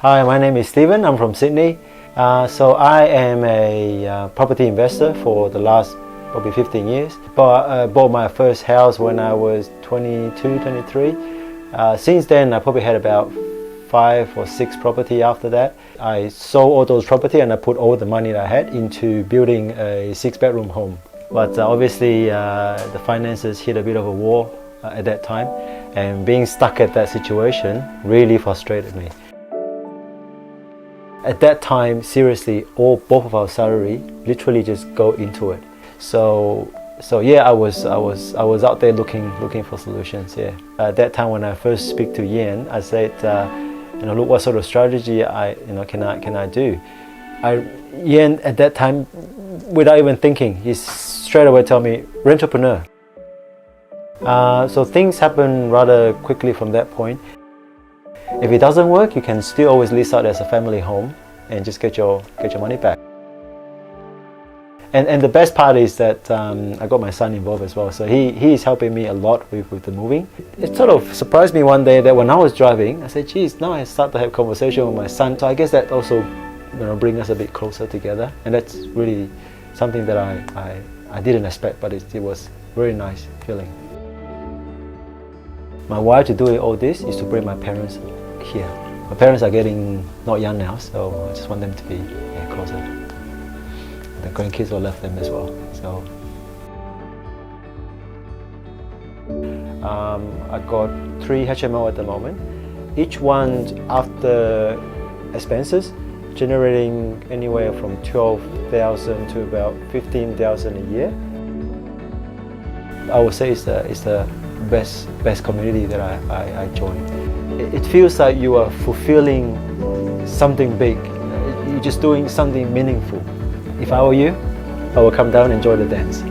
Hi, my name is Stephen. I'm from Sydney. So I am a property investor for the last probably 15 years. Bought my first house when I was 22, 23. Since then, I probably had about 5 or 6 property after that. I sold all those property and I put all the money that I had into building a 6-bedroom home. But obviously, the finances hit a bit of a wall at that time, and being stuck at that situation really frustrated me. At that time, seriously, both of our salary literally just go into it. So yeah, I was out there looking for solutions. Yeah. At that time, when I first speak to Ian, I said, look, what sort of strategy can I do? Ian at that time, without even thinking, he straight away told me, rentrepreneur. So things happen rather quickly from that point. If it doesn't work, you can still always lease out as a family home and just get your money back. And the best part is that I got my son involved as well, so he is helping me a lot with the moving. It sort of surprised me one day that when I was driving, I said, geez, now I start to have conversation with my son. So I guess that also bring us a bit closer together, and that's really something that I didn't expect, but it was very nice feeling. My why to do all this is to bring my parents here. My parents are getting not young now, so I just want them to be closer. The grandkids will love them as well. So I got 3 HMO at the moment. Each one, after expenses, generating anywhere from 12,000 to about 15,000 a year. I would say it's the best community that I joined. It feels like you are fulfilling something big. You're just doing something meaningful. If I were you, I would come down and enjoy the dance.